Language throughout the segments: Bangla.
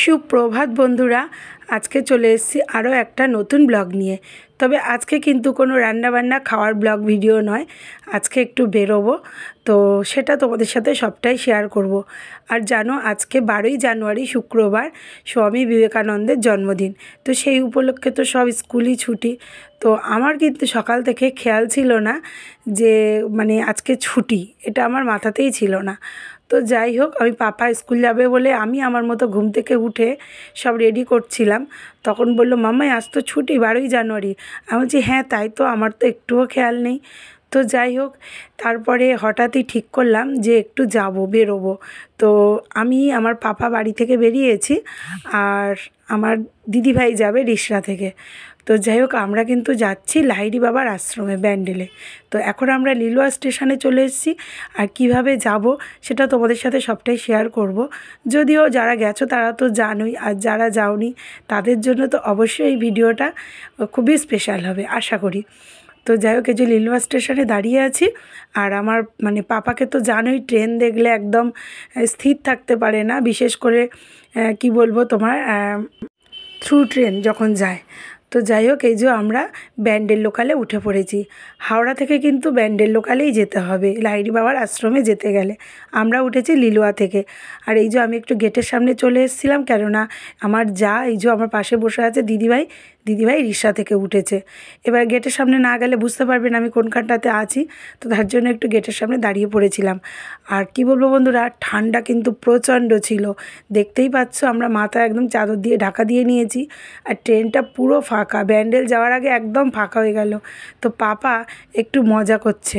সুপ্রভাত বন্ধুরা, আজকে চলে এসেছি আরও একটা নতুন ব্লগ নিয়ে। তবে আজকে কিন্তু কোনো রান্নাবান্না খাওয়ার ব্লগ ভিডিও নয়, আজকে একটু বেরোবো, তো সেটা তোমাদের সাথে সবটাই শেয়ার করব। আর জানো, আজকে 12ই জানুয়ারি শুক্রবার স্বামী বিবেকানন্দের জন্মদিন, তো সেই উপলক্ষে তো সব স্কুলই ছুটি। তো আমার কিন্তু সকাল থেকে খেয়াল ছিল না যে আজকে ছুটি, এটা আমার মাথাতেই ছিল না। তো যাই হোক, আমি পাপা স্কুল যাবে বলে আমি আমার মতো ঘুম থেকে উঠে সব রেডি করছিলাম। তখন বললো, মাম্মাই আজ তো ছুটি, 12ই জানুয়ারি। আমি বলছি, হ্যাঁ তাই তো, আমার তো একটুও খেয়াল নেই। তো যাই হোক, তারপরে হঠাৎই ঠিক করলাম যে একটু বেরোবো। তো আমি আমার পাপা বাড়ি থেকে বেরিয়েছি, আর আমার দিদিভাই যাবে রিষড়া থেকে। তো যাই হোক, আমরা কিন্তু যাচ্ছি লাহিড়ী বাবার আশ্রমে, ব্যান্ডেলে। তো এখন আমরা লিলুয়া স্টেশনে চলে এসেছি, আর কিভাবে যাব সেটা তোমাদের সাথে সবটাই শেয়ার করব। যদিও যারা গেছো তারা তো জানোই, আর যারা যাওনি তাদের জন্য তো অবশ্যই এই ভিডিওটা খুবই স্পেশাল হবে আশা করি। তো যাই হোক, এই যে লিলুয়া স্টেশনে দাঁড়িয়ে আছি, আর আমার পাপাকে তো জানোই, ট্রেন দেখলে একদম স্থির থাকতে পারে না, বিশেষ করে কি বলবো তোমার, থ্রু ট্রেন যখন যায়। তো যাই হোক, এই যে আমরা ব্যান্ডেল লোকালে উঠে পড়েছি। হাওড়া থেকে কিন্তু ব্যান্ডেল লোকালেই যেতে হবে লাহিড়ী বাবার আশ্রমে যেতে গেলে। আমরা উঠেছি লিলুয়া থেকে। আর এই যে আমি একটু গেটের সামনে চলে এসেছিলাম, কেননা আমার এই যে আমার পাশে বসে আছে দিদিভাই রিক্সা থেকে উঠেছে। এবার গেটের সামনে না গেলে বুঝতে পারবেন আমি কোনখানটাতে আছি, তো তার জন্য একটু গেটের সামনে দাঁড়িয়ে পড়েছিলাম। আর কি বলবো বন্ধুরা, ঠান্ডা কিন্তু প্রচণ্ড ছিল, দেখতেই পাচ্ছ আমরা মাথা একদম চাদর দিয়ে ঢাকা দিয়ে নিয়েছি। আর ট্রেনটা পুরো ফাঁকা, ব্যান্ডেল যাওয়ার আগে একদম ফাঁকা হয়ে গেল। তো পাপা একটু মজা করছে,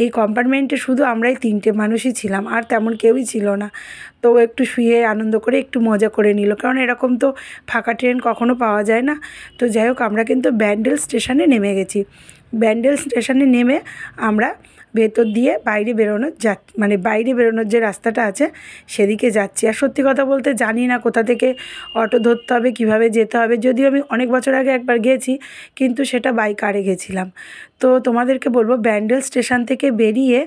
এই কম্পার্টমেন্টে শুধু আমরাই 3টে মানুষই ছিলাম, আর তেমন কেউই ছিল না। তো একটু শুয়ে আনন্দ করে একটু মজা করে নিল, কারণ এরকম তো ফাঁকা ট্রেন কখনো পাওয়া যায় না। তো যাই হোক, আমরা কিন্তু ব্যান্ডেল স্টেশনে নেমে গেছি। ব্যান্ডেল স্টেশনে নেমে আমরা ভেতর দিয়ে বাইরে বেরোনোর যে রাস্তাটা আছে সেদিকে যাচ্ছি। আর সত্যি কথা বলতে জানি না কোথা থেকে অটো ধরতে হবে, কিভাবে যেতে হবে। যদিও আমি অনেক বছর আগে একবার গেছি, কিন্তু সেটা বাই কারে গেছিলাম। তো তোমাদেরকে বলবো, ব্যান্ডেল স্টেশন থেকে বেরিয়ে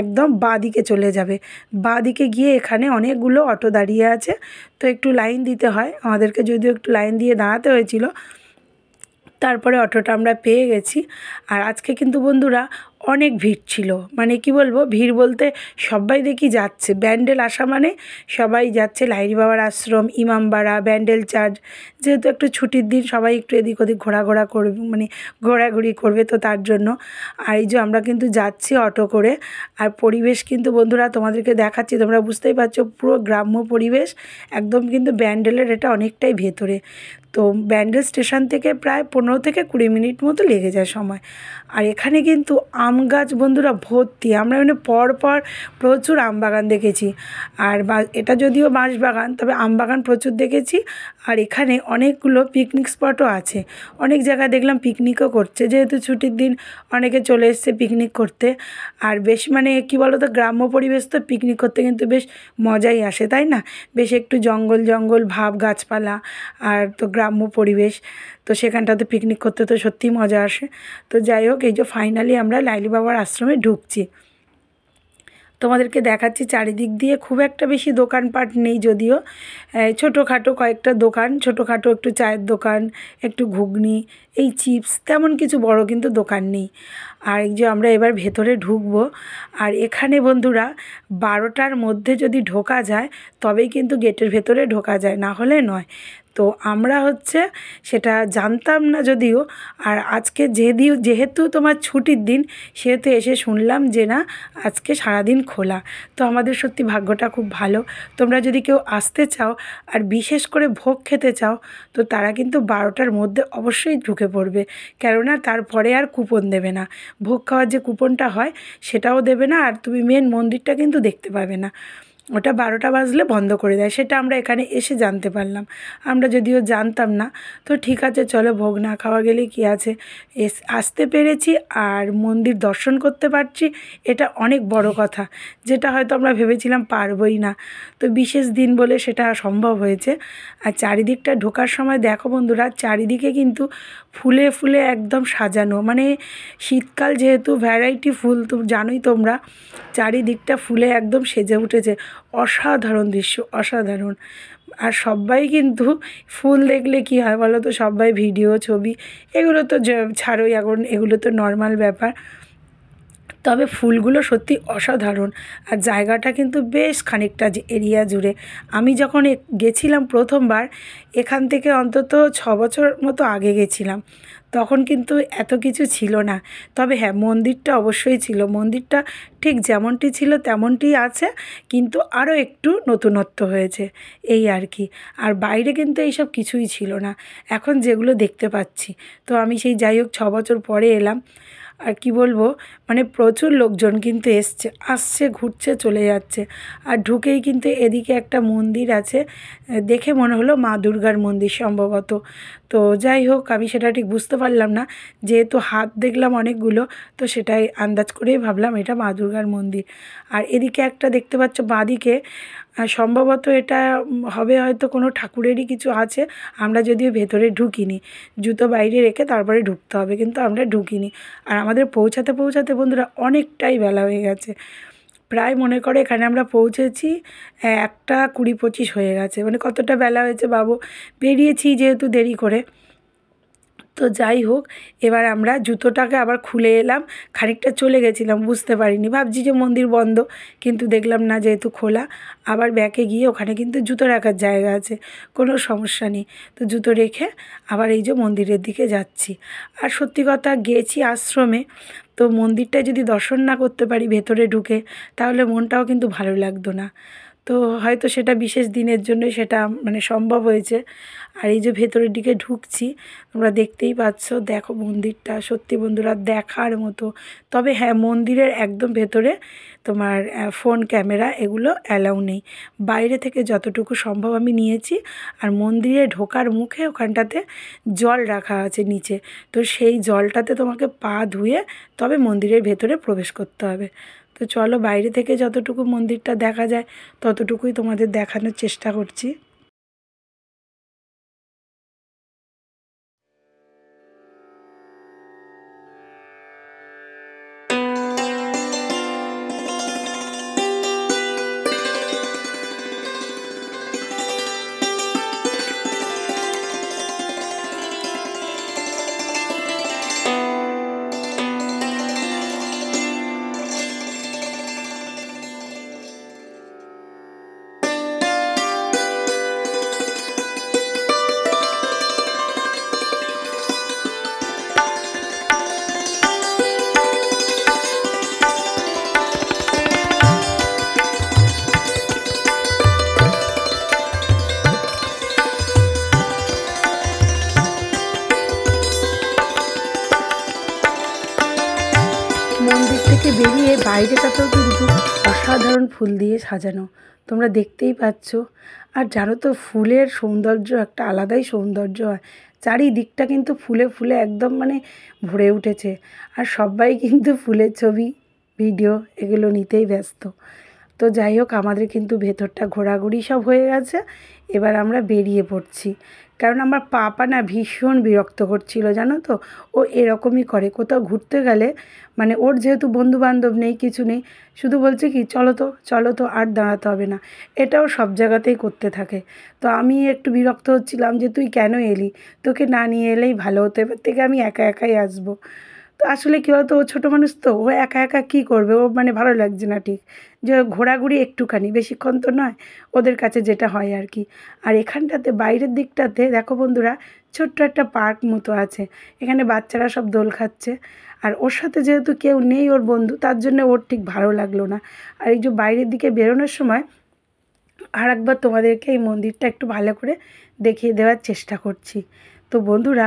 একদম বাঁ দিকে চলে যাবে। বাঁ দিকে গিয়ে এখানে অনেকগুলো অটো দাঁড়িয়ে আছে, তো একটু লাইন দিতে হয় আমাদেরকে, যদিও একটু লাইন দিয়ে দাঁড়াতে হয়েছিল। তারপরে অটোটা আমরা পেয়ে গেছি। আর আজকে কিন্তু বন্ধুরা অনেক ভিড় ছিল, কি বলবো, ভিড় বলতে সবাই দেখি যাচ্ছে। ব্যান্ডেল আসা সবাই যাচ্ছে লাহিড়ী বাবার আশ্রম, ইমামবাড়া, ব্যান্ডেল চার্চ। যেহেতু একটু ছুটির দিন, সবাই একটু এদিক ওদিক ঘোরাঘোরা করবে, ঘোরাঘুরি করবে, তো তার জন্য। আর এই যে আমরা কিন্তু যাচ্ছি অটো করে। আর পরিবেশ কিন্তু বন্ধুরা তোমাদেরকে দেখাচ্ছি, তোমরা বুঝতেই পারছো, পুরো গ্রাম্য পরিবেশ একদম। কিন্তু ব্যান্ডেলের এটা অনেকটাই ভেতরে। তো ব্যান্ডেল স্টেশন থেকে প্রায় 15 থেকে 20 মিনিট মতো লেগে যায় সময়। আর এখানে কিন্তু আম গাছ বন্ধুরা ভর্তি, আমরা পর প্রচুর আম বাগান দেখেছি। আর এটা যদিও বাঁশ বাগান, তবে আম বাগান প্রচুর দেখেছি। আর এখানে অনেকগুলো পিকনিক স্পটও আছে, অনেক জায়গায় দেখলাম পিকনিকও করছে, যেহেতু ছুটির দিন অনেকে চলে এসছে পিকনিক করতে। আর বেশ কী বলো তো, গ্রাম্য পরিবেশ তো পিকনিক করতে কিন্তু বেশ মজাই আসে, তাই না? বেশ একটু জঙ্গল জঙ্গল ভাব, গাছপালা, আর তো গ্রাম্য পরিবেশ, তো সেখানটাতে পিকনিক করতে তো সত্যিই মজা আসে। তো যাই হোক, এই যে ফাইনালি আমরা লাহিড়ী বাবার আশ্রমে ঢুকছি। তোমাদেরকে দেখাচ্ছি চারিদিক দিয়ে খুব একটা বেশি দোকানপাট নেই, যদিও ছোটোখাটো কয়েকটা দোকান, ছোটোখাটো একটু চায়ের দোকান, একটু ঘুগনি, এই চিপস, তেমন কিছু বড় কিন্তু দোকান নেই। আর এই যে আমরা এবার ভেতরে ঢুকবো। আর এখানে বন্ধুরা 12টার মধ্যে যদি ঢোকা যায় তবেই কিন্তু গেটের ভেতরে ঢোকা যায়, না হলে নয়। তো আমরা সেটা জানতাম না যদিও। আর আজকে যেহেতু তোমার ছুটির দিন, সেহেতু এসে শুনলাম যে না, আজকে সারাদিন খোলা। তো আমাদের সত্যি ভাগ্যটা খুব ভালো। তোমরা যদি কেউ আসতে চাও আর বিশেষ করে ভোগ খেতে চাও, তো তারা কিন্তু 12টার মধ্যে অবশ্যই ঢুকে পড়বে, কেননা তারপরে আর কুপন দেবে না। ভোগ খাওয়ার যে কুপনটা হয় সেটাও দেবে না, আর তুমি মেন মন্দিরটা কিন্তু দেখতে পাবে না, ওটা 12টা বাজলে বন্ধ করে দেয়। সেটা আমরা এখানে এসে জানতে পারলাম, আমরা যদিও জানতাম না। তো ঠিক আছে, চলো, ভোগ না খাওয়া গেলে কি আছে, আসতে পেরেছি আর মন্দির দর্শন করতে পারছি, এটা অনেক বড় কথা, যেটা হয়তো আমরা ভেবেছিলাম পারবই না। তো বিশেষ দিন বলে সেটা সম্ভব হয়েছে। আর চারিদিকটা ঢোকার সময় দেখো বন্ধুরা, চারিদিকে কিন্তু ফুলে ফুলে একদম সাজানো, শীতকাল যেহেতু, ভ্যারাইটি ফুল তো জানোই তোমরা, চারিদিকটা ফুলে একদম সেজে উঠেছে। অসাধারণ দৃশ্য, অসাধারণ। আর সবাই কিন্তু ফুল দেখলে কী হয় বলো তো, সবাই ভিডিও ছবি এগুলো তো ছাড়োই, এখন এগুলো তো নর্মাল ব্যাপার। তবে ফুলগুলো সত্যি অসাধারণ। আর জায়গাটা কিন্তু বেশ খানিকটা যে এরিয়া জুড়ে। আমি যখন গেছিলাম প্রথমবার, এখান থেকে অন্তত 6 বছর মতো আগে গেছিলাম, তখন কিন্তু এত কিছু ছিল না। তবে হ্যাঁ, মন্দিরটা অবশ্যই ছিল, মন্দিরটা ঠিক যেমনটি ছিল তেমনটিই আছে, কিন্তু আরও একটু নতুনত্ব হয়েছে, এই আর কি। আর বাইরে কিন্তু এইসব কিছুই ছিল না, এখন যেগুলো দেখতে পাচ্ছি। তো আমি সেই যাই হোক 6 বছর পরে এলাম। আর কি বলবো, মানে প্রচুর লোকজন কিন্তু আসছে, ঘুরছে, চলে যাচ্ছে। আর ঢুকেই কিন্তু এদিকে একটা মন্দির আছে, দেখে মনে হলো মা দুর্গার মন্দির সম্ভবত। তো যাই হোক, আমি সেটা ঠিক বুঝতে পারলাম না, যেহেতু হাত দেখলাম অনেকগুলো, তো সেটাই আন্দাজ করেই ভাবলাম এটা মা দুর্গার মন্দির। আর এদিকে একটা দেখতে পাচ্ছ বাঁদিকে, সম্ভবত এটা হবে হয়তো কোনো ঠাকুরেরই কিছু আছে। আমরা যদিও ভেতরে ঢুকিনি, জুতো বাইরে রেখে তারপরে ঢুকতে হবে, কিন্তু আমরা ঢুকিনি। আর আমাদের পৌঁছাতে পৌঁছাতে বন্ধুরা অনেকটাই বেলা হয়ে গেছে, প্রায় মনে করে এখানে আমরা পৌঁছেছি 1:20-25 হয়ে গেছে। মানে কতটা বেলা হয়েছে ভাবো, বেরিয়েছি যেহেতু দেরি করে। তো যাই হোক, এবার আমরা জুতোটাকে আবার খুলে এলাম, খানিকটা চলে গেছিলাম, বুঝতে পারিনি, ভাবছি যে মন্দির বন্ধ, কিন্তু দেখলাম না যেহেতু খোলা। আবার ব্যাকে গিয়ে ওখানে কিন্তু জুতো রাখার জায়গা আছে, কোনো সমস্যা নেই। তো জুতো রেখে আবার এই যে মন্দিরের দিকে যাচ্ছি। আর সত্যি কথা, গেছি আশ্রমে, তো মন্দিরটা যদি দর্শন না করতে পারি ভেতরে ঢুকে, তাহলে মনটাও কিন্তু ভালো লাগতো না। তো হয়তো সেটা বিশেষ দিনের জন্যই সেটা মানে সম্ভব হয়েছে। আর এই যে ভেতরের দিকে ঢুকছি, তোমরা দেখতেই পাচ্ছ, দেখো মন্দিরটা সত্যি বন্ধুরা দেখার মতো। তবে হ্যাঁ, মন্দিরের একদম ভেতরে তোমার ফোন ক্যামেরা এগুলো অ্যালাউ নেই। বাইরে থেকে যতটুকু সম্ভব আমি নিয়েছি। আর মন্দিরে ঢোকার মুখে ওখানটাতে জল রাখা আছে নিচে, তো সেই জলটাতে তোমাকে পা ধুয়ে তবে মন্দিরের ভেতরে প্রবেশ করতে হবে। তো চলো, বাইরে থেকে যতটুকু মন্দিরটা দেখা যায় ততটুকুই তোমাদের দেখানোর চেষ্টা করছি। মন্দির থেকে বেরিয়ে বাইরেটাতেও কিন্তু অসাধারণ ফুল দিয়ে সাজানো, তোমরা দেখতেই পাচ্ছ। আর জানো তো, ফুলের সৌন্দর্য একটা আলাদাই সৌন্দর্য হয়, চারিদিকটা কিন্তু ফুলে ফুলে একদম মানে ভরে উঠেছে। আর সবাই কিন্তু ফুলের ছবি, ভিডিও এগুলো নিতেই ব্যস্ত। তো যাই হোক, আমাদের কিন্তু ভেতরটা ঘোরাঘুরি সব হয়ে গেছে, এবার আমরা বেরিয়ে পড়ছি। কারণ আমার পাপা না ভীষণ বিরক্ত করছিল, জানো তো, ও এরকমই করে কোথাও ঘুরতে গেলে, মানে ওর যেহেতু বন্ধুবান্ধব নেই, কিছু নেই, শুধু বলছে কি চলো তো চলো তো, আর দাঁড়াতে হবে না। এটাও সব জায়গাতেই করতে থাকে। তো আমি একটু বিরক্ত হচ্ছিলাম যে তুই কেন এলি, তোকে না নিয়ে এলেই ভালো হতো, এবার থেকে আমি একা একাই আসবো। তো আসলে কী বলতো, ও ছোটো মানুষ, তো ও একা একা কী করবে, ও মানে ভালো লাগছে না ঠিক, যে ঘোরাঘুরি একটুখানি, বেশিক্ষণ তো নয়, ওদের কাছে যেটা হয় আর কি। আর এখানটাতে বাইরের দিকটাতে দেখো বন্ধুরা, ছোট্ট একটা পার্ক মতো আছে, এখানে বাচ্চারা সব দোল খাচ্ছে। আর ওর সাথে যেহেতু কেউ নেই, ওর বন্ধু, তার জন্য ওর ঠিক ভালো লাগলো না। আর এই যে বাইরের দিকে বেরোনোর সময় আর একবার তোমাদেরকে এই মন্দিরটা একটু ভালো করে দেখিয়ে দেওয়ার চেষ্টা করছি। তো বন্ধুরা,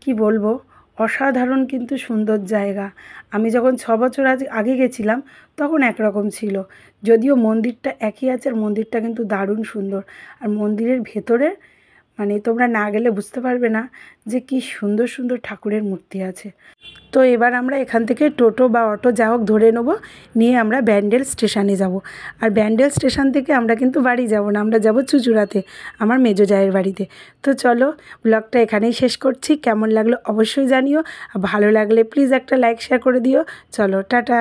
কি বলবো, অসাধারণ কিন্তু সুন্দর জায়গা। আমি যখন 6 বছর আগে গেছিলাম তখন একরকম ছিল, যদিও মন্দিরটা একই আছে, আর মন্দিরটা কিন্তু দারুণ সুন্দর। আর মন্দিরের ভেতরে মানে তোমরা না গেলে বুঝতে পারবে না যে কি সুন্দর সুন্দর ঠাকুরের মূর্তি আছে। তো এবার আমরা এখান থেকে টোটো বা অটো যা হোক ধরে নেব, নিয়ে আমরা ব্যান্ডেল স্টেশনে যাব। আর ব্যান্ডেল স্টেশন থেকে আমরা কিন্তু বাড়ি যাব না, আমরা যাব চুঁচুড়াতে, আমার মেজো জায়ের বাড়িতে। তো চলো, ব্লগটা এখানেই শেষ করছি। কেমন লাগলো অবশ্যই জানিও, আর ভালো লাগলে প্লিজ একটা লাইক শেয়ার করে দিও। চলো, টাটা।